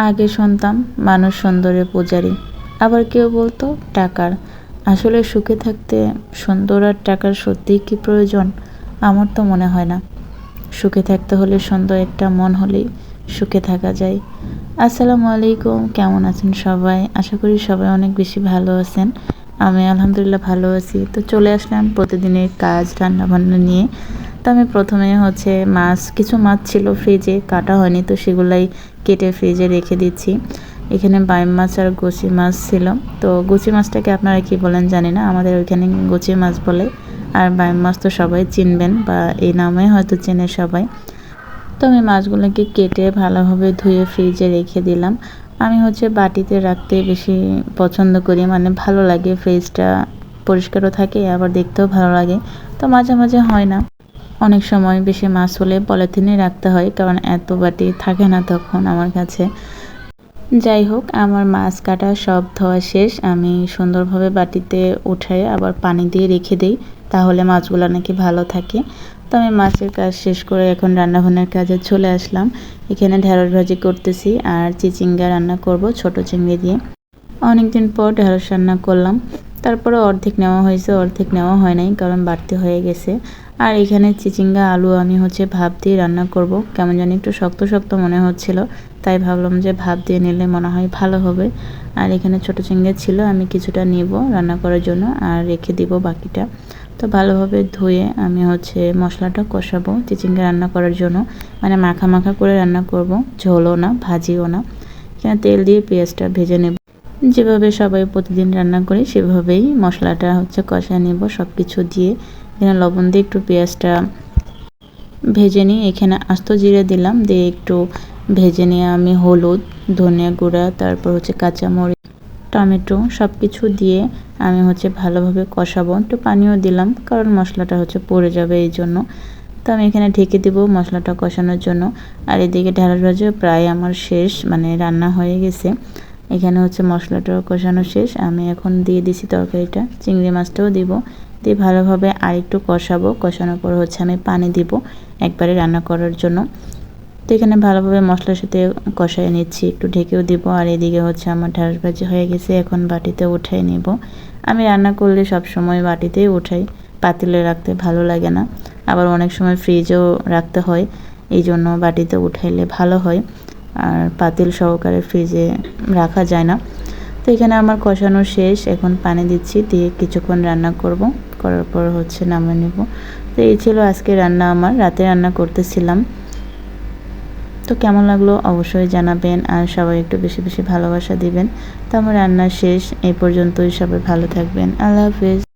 আগে শুনতাম মানুষ সুন্দরের পূজারী, আবার কেউ বলতো টাকার। আসলে সুখে থাকতে সুন্দর আর টাকার সত্যিই কি প্রয়োজন? আমার তো মনে হয় না। সুখে থাকতে হলে সুন্দর একটা মন হলেই সুখে থাকা যায়। আসসালামু আলাইকুম, কেমন আছেন সবাই? আশা করি সবাই অনেক বেশি ভালো আছেন। আমি আলহামদুলিল্লাহ ভালো আছি। তো চলে আসলাম প্রতিদিনের কাজ রান্নাবান্না নিয়ে। তো আমি প্রথমে কিছু মাছ ছিল ফ্রিজে, কাটা হয়নি, তো সেগুলাই কেটে ফ্রিজে রেখে দিচ্ছি। এখানে বাইম মাছ আর গুচি মাছ ছিল। তো গুচি মাছটাকে আপনারা কি বলেন জানি না, আমাদের ওইখানে গুচি মাছ বলে। আর বাইম মাছ তো সবাই চিনবেন, বা এই নামে হয়তো চেনে সবাই। তো আমি মাছগুলোকে কেটে ভালোভাবে ধুয়ে ফ্রিজে রেখে দিলাম। আমি বাটিতে রাখতে বেশি পছন্দ করি, মানে ভালো লাগে, ফ্রিজটা পরিষ্কারও থাকে আবার দেখতেও ভালো লাগে। তো মাঝে মাঝে হয় না, অনেক সময় বেশি মাছ হলে পলিথিনে রাখতে হয়, কারণ এত বাটি থাকে না তখন আমার কাছে। যাই হোক, আমার মাছ কাটা সব ধোয়া শেষ। আমি সুন্দরভাবে বাটিতে উঠাই আবার পানি দিয়ে রেখে দিই, তাহলে মাছগুলো নাকি ভালো থাকে। তো আমি মাছের কাজ শেষ করে এখন রান্নাবান্নার কাজে চলে আসলাম। এখানে ঢেঁড়স ভাজি করতেছি আর চিচিঙ্গা রান্না করব ছোট চিংড়ি দিয়ে। অনেকদিন পর ঢেঁড়স রান্না করলাম। তারপরে অর্ধেক নেওয়া হয়েছে, অর্ধেক নেওয়া হয় নাই, কারণ বাড়তি হয়ে গেছে। আর এখানে চিচিঙ্গা আলু আমি ভাপ দিয়ে রান্না করব। কেমন জানি একটু শক্ত শক্ত মনে হচ্ছিল, তাই ভাবলাম যে ভাপ দিয়ে নিলে মনে হয় ভালো হবে। আর এখানে ছোট চিংড়ি ছিল, আমি কিছুটা নিব রান্না করার জন্য আর রেখে দিব বাকিটা। তো ভালোভাবে ধুয়ে আমি মশলাটা কষাবো চিচিঙ্গা রান্না করার জন্য, মানে মাখা মাখা করে রান্না করব, ঝোলও না ভাজিও না। এখানে তেল দিয়ে পেঁয়াজটা ভেজে নেব, যেভাবে সবাই প্রতিদিন রান্না করি সেভাবেই মশলাটা কষায় নেব সব কিছু দিয়ে। এখানে লবণ দিয়ে একটু পেঁয়াজটা ভেজে নিই। এখানে আস্ত জিরে দিলাম, দিয়ে একটু ভেজে নিয়ে আমি হলুদ, ধনিয়া গুঁড়া, তারপর কাঁচামরিচ, টমেটো সব কিছু দিয়ে আমি ভালোভাবে কষাবো। একটু পানিও দিলাম, কারণ মশলাটা পড়ে যাবে এই জন্য। তো আমি এখানে ঢেকে দিব মশলাটা কষানোর জন্য। আর এদিকে ঢেঁড়স ভাজা প্রায় আমার শেষ, মানে রান্না হয়ে গেছে। এখানে মশলাটাও কষানো শেষ। আমি এখন দিয়ে দিছি তরকারিটা, চিংড়ি মাছটাও দিব, দিয়ে ভালোভাবে আরেকটু কষাবো। কষানোর পর আমি পানি দিব একবারে রান্না করার জন্য। তো এখানে ভালোভাবে মশলার সাথে কষায় নিচ্ছি, একটু ঢেকেও দিব। আর এদিকে আমার ঢেঁড়স ভাজি হয়ে গেছে, এখন বাটিতে উঠাই নেব। আমি রান্না করলে সব সময় বাটিতেই উঠাই, পাতিলে রাখতে ভালো লাগে না। আবার অনেক সময় ফ্রিজেও রাখতে হয়, এই জন্য বাটিতে উঠাইলে ভালো হয়। আর পাতিল সহকারে ফ্রিজে রাখা যায় না। তো এখানে আমার কষানো শেষ, এখন পানি দিচ্ছি, দিয়ে কিছুক্ষণ রান্না করব, করার পর নামিয়ে নেব। তো এই ছিল আজকে রান্না, আমার রাতে রান্না করতেছিলাম। তো কেমন লাগলো অবশ্যই জানাবেন, আর সবাই একটু বেশি বেশি ভালোবাসা দিবেন। তো আমার রান্না শেষ, এই পর্যন্তই। সবাই ভালো থাকবেন, আল্লাহ হাফেজ।